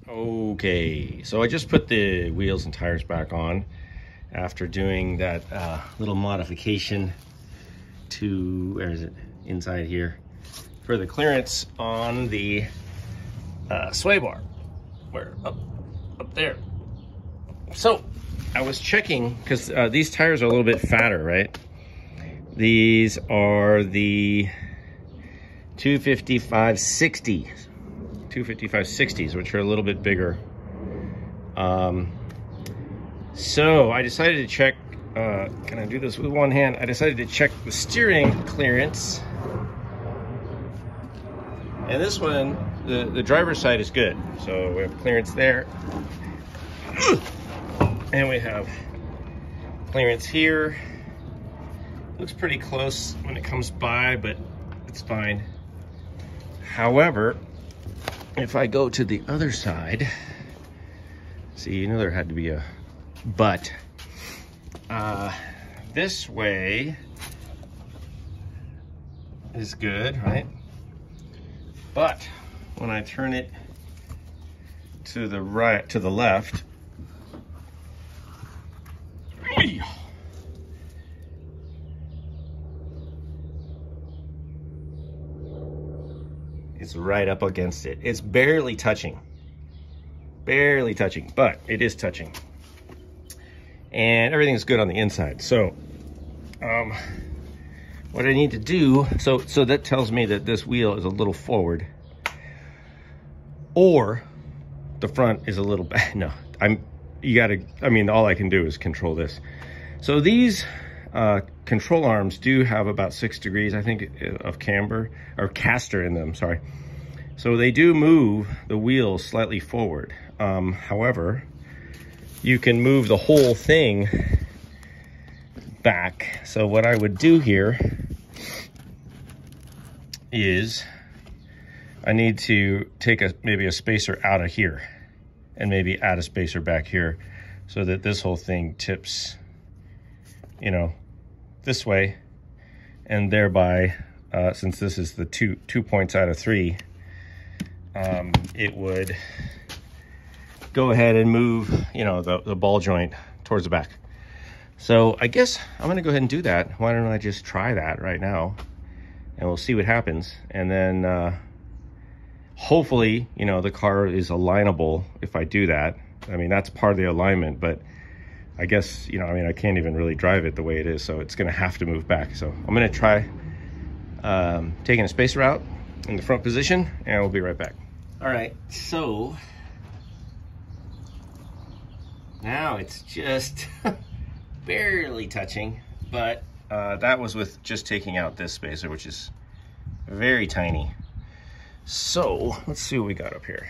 Okay, so I just put the wheels and tires back on after doing that little modification to, where is it, inside here, for the clearance on the sway bar. Where? Up there. So I was checking, because these tires are a little bit fatter, right? These are the 255/60s, which are a little bit bigger. So I decided to check, can I do this with one hand? I decided to check the steering clearance. And this one, the driver's side is good. So we have clearance there. And we have clearance here. Looks pretty close when it comes by, but it's fine. However, if I go to the other side, see, you know there had to be a but. This way is good, right? But when I turn it to the right, to the left, it's right up against it. It's barely touching, but it is touching. And everything's good on the inside. So what I need to do, so that tells me that this wheel is a little forward, or the front is a little back. No, I mean, all I can do is control this. So these control arms do have about 6 degrees, I think, of camber, or caster in them, sorry. So they do move the wheel slightly forward. However, you can move the whole thing back. So what I would do here is I need to take maybe a spacer out of here and maybe add a spacer back here so that this whole thing tips, you know, this way, and thereby, since this is the two points out of 3, it would go ahead and move, you know, the ball joint towards the back. So I guess I'm gonna go ahead and do that. Why don't I just try that right now, and we'll see what happens. And then hopefully, you know, the car is alignable if I do that. I mean, that's part of the alignment, but I guess, you know, I mean, I can't even really drive it the way it is, so it's gonna have to move back. So I'm gonna try taking a spacer out in the front position, and we'll be right back. All right, so now it's just barely touching, but that was with just taking out this spacer, which is very tiny. So let's see what we got up here.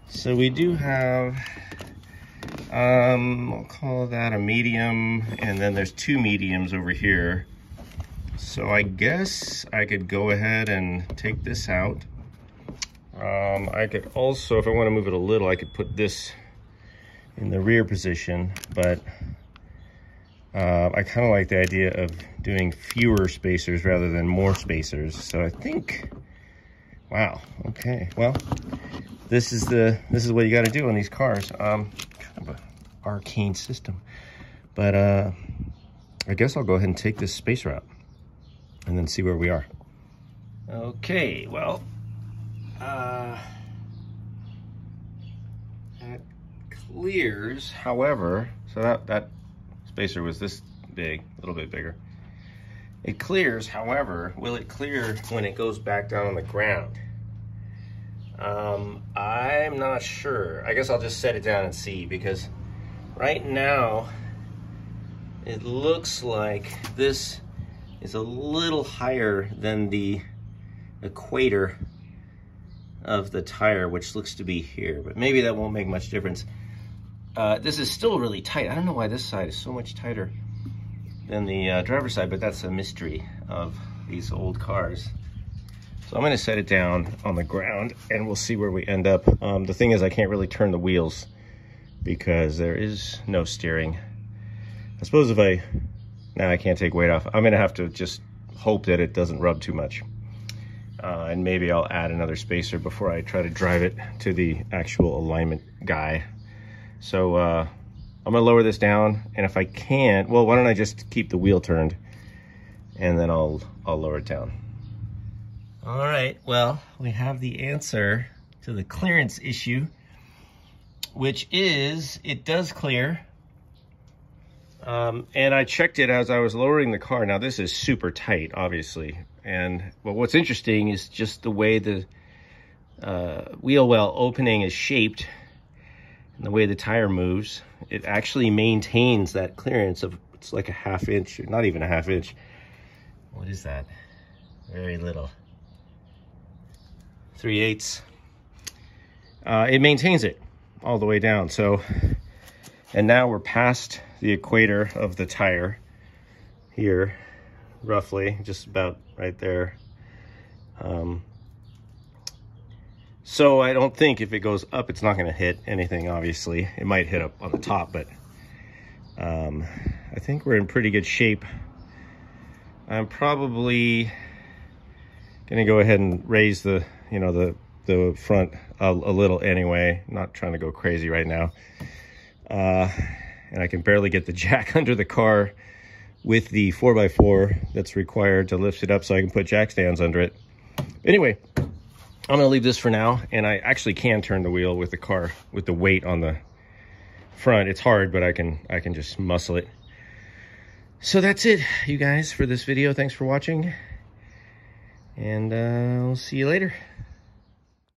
So we do have, I'll call that a medium, and then there's 2 mediums over here. So I guess I could go ahead and take this out. I could also, if I want to move it a little, I could put this in the rear position, but I kind of like the idea of doing fewer spacers rather than more spacers. So I think, wow, okay, well, this is what you got to do on these cars. Kind of an arcane system, but I guess I'll go ahead and take this spacer out and then see where we are. Okay, well, that clears. However, so that spacer was this big, a little bit bigger. It clears. However, will it clear when it goes back down on the ground? I'm not sure. I guess I'll just set it down and see, because right now it looks like this is a little higher than the equator of the tire, which looks to be here, but maybe that won't make much difference. This is still really tight. I don't know why this side is so much tighter than the driver's side, but that's a mystery of these old cars. So I'm gonna set it down on the ground and we'll see where we end up. The thing is, I can't really turn the wheels because there is no steering. I suppose if I can't take weight off. I'm gonna have to just hope that it doesn't rub too much. And maybe I'll add another spacer before I try to drive it to the actual alignment guy. So I'm gonna lower this down, and if I can't, well, why don't I just keep the wheel turned and then I'll lower it down. All right, well, we have the answer to the clearance issue, which is it does clear. And I checked it as I was lowering the car. Now this is super tight, obviously. But what's interesting is just the way the wheel well opening is shaped and the way the tire moves. It actually maintains that clearance of, it's like a ½ inch, not even a ½ inch. What is that? Very little. 3/8. It maintains it all the way down. So, and now we're past the equator of the tire here, roughly, just about right there. So I don't think if it goes up, it's not going to hit anything, obviously. It might hit up on the top, but I think we're in pretty good shape. I'm probably going to go ahead and raise the, you know, the front a little anyway. I'm not trying to go crazy right now. And I can barely get the jack under the car with the 4x4 that's required to lift it up so I can put jack stands under it. Anyway, I'm gonna leave this for now, and I actually can turn the wheel with the car with the weight on the front. It's hard, but I can just muscle it. So that's it, you guys, for this video. Thanks for watching, and I'll see you later.